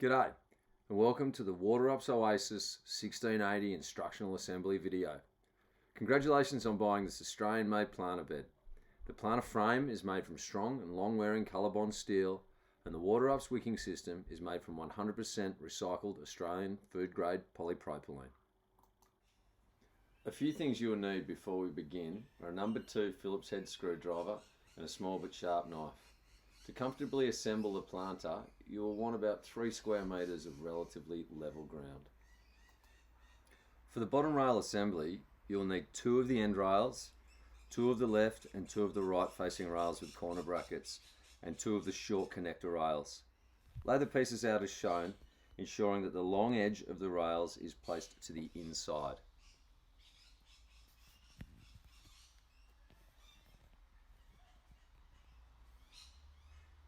G'day and welcome to the Water-Ups Oasis 1680 instructional assembly video. Congratulations on buying this Australian made planter bed. The planter frame is made from strong and long wearing COLORBOND steel, and the Water-Ups wicking system is made from 100% recycled Australian food grade polypropylene. A few things you will need before we begin are a number 2 Phillips head screwdriver and a small but sharp knife. To comfortably assemble the planter, you will want about 3 square metres of relatively level ground. For the bottom rail assembly, you will need 2 of the end rails, 2 of the left and 2 of the right facing rails with corner brackets, and 2 of the short connector rails. Lay the pieces out as shown, ensuring that the long edge of the rails is placed to the inside.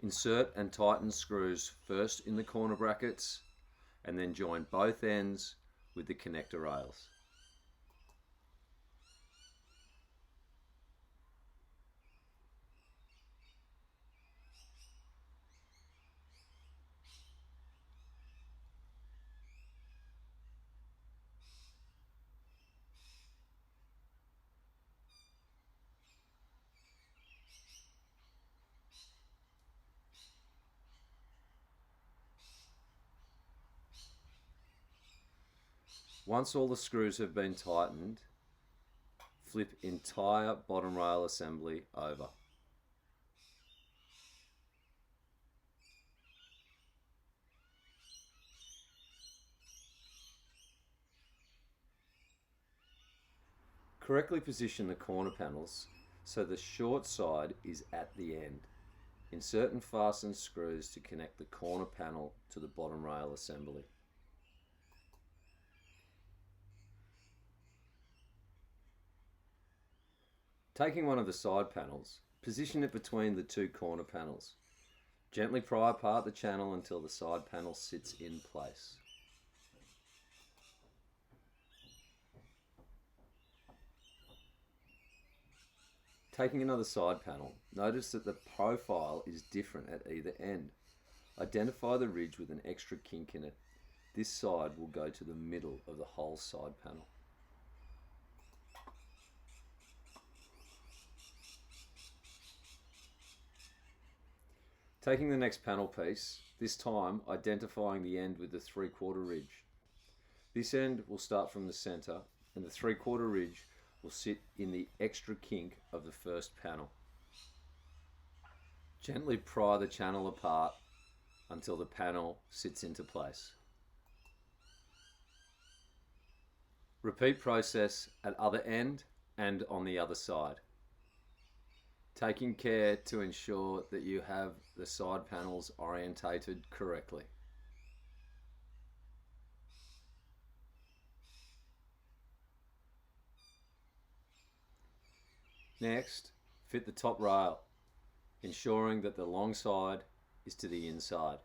Insert and tighten screws first in the corner brackets and then join both ends with the connector rails. Once all the screws have been tightened, flip entire bottom rail assembly over. Correctly position the corner panels so the short side is at the end. Insert and fasten screws to connect the corner panel to the bottom rail assembly. Taking one of the side panels, position it between the 2 corner panels. Gently pry apart the channel until the side panel sits in place. Taking another side panel, notice that the profile is different at either end. Identify the ridge with an extra kink in it. This side will go to the middle of the whole side panel. Taking the next panel piece, this time identifying the end with the 3/4 ridge. This end will start from the center and the 3/4 ridge will sit in the extra kink of the first panel. Gently pry the channel apart until the panel sits into place. Repeat process at other end and on the other side, taking care to ensure that you have the side panels orientated correctly. Next, fit the top rail, ensuring that the long side is to the inside.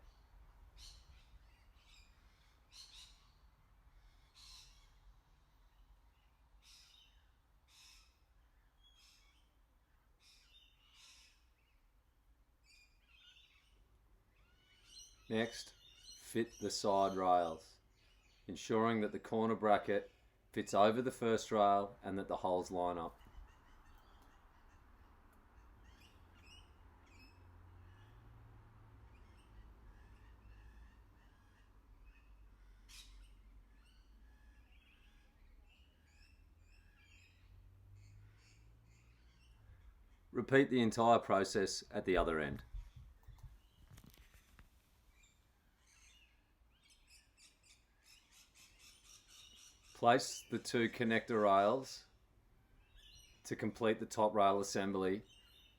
Next, fit the side rails, ensuring that the corner bracket fits over the first rail and that the holes line up. Repeat the entire process at the other end. Place the 2 connector rails to complete the top rail assembly,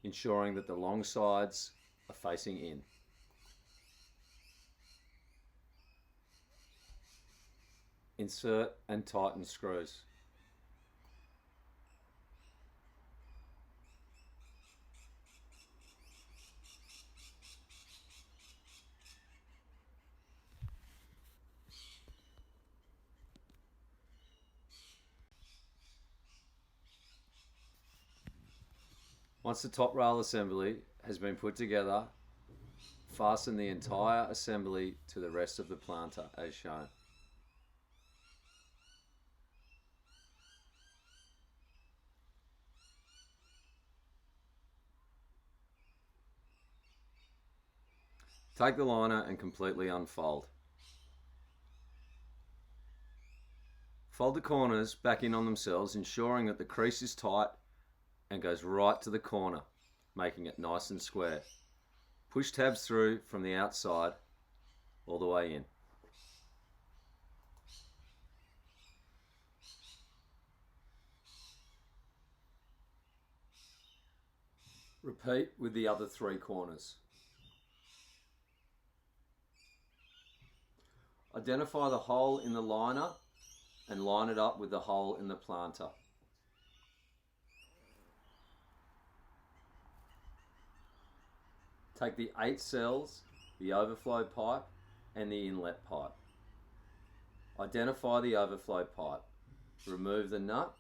ensuring that the long sides are facing in. Insert and tighten screws. Once the top rail assembly has been put together, fasten the entire assembly to the rest of the planter as shown. Take the liner and completely unfold. Fold the corners back in on themselves, ensuring that the crease is tight and goes right to the corner, making it nice and square. Push tabs through from the outside all the way in. Repeat with the other 3 corners. Identify the hole in the liner and line it up with the hole in the planter. Take the 8 cells, the overflow pipe and the inlet pipe. Identify the overflow pipe. Remove the nut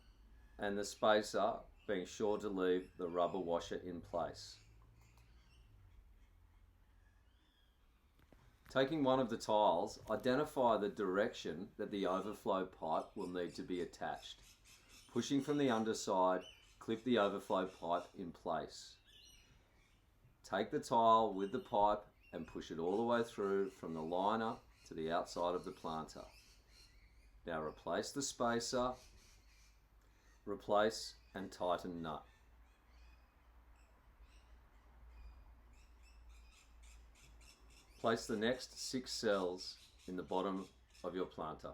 and the spacer, being sure to leave the rubber washer in place. Taking one of the tiles, identify the direction that the overflow pipe will need to be attached. Pushing from the underside, clip the overflow pipe in place. Take the tile with the pipe and push it all the way through from the liner to the outside of the planter. Now replace the spacer, replace and tighten nut. Place the next 6 cells in the bottom of your planter.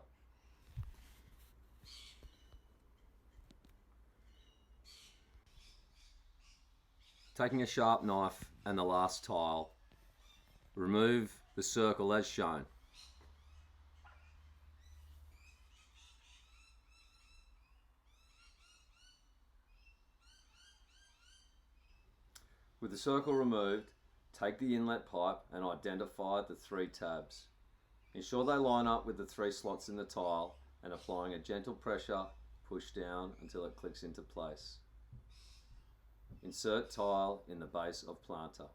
Taking a sharp knife and the last tile, remove the circle as shown. With the circle removed, take the inlet pipe and identify the 3 tabs. Ensure they line up with the 3 slots in the tile and applying a gentle pressure, push down until it clicks into place. Insert tile in the base of planter.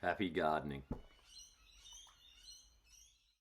Happy gardening.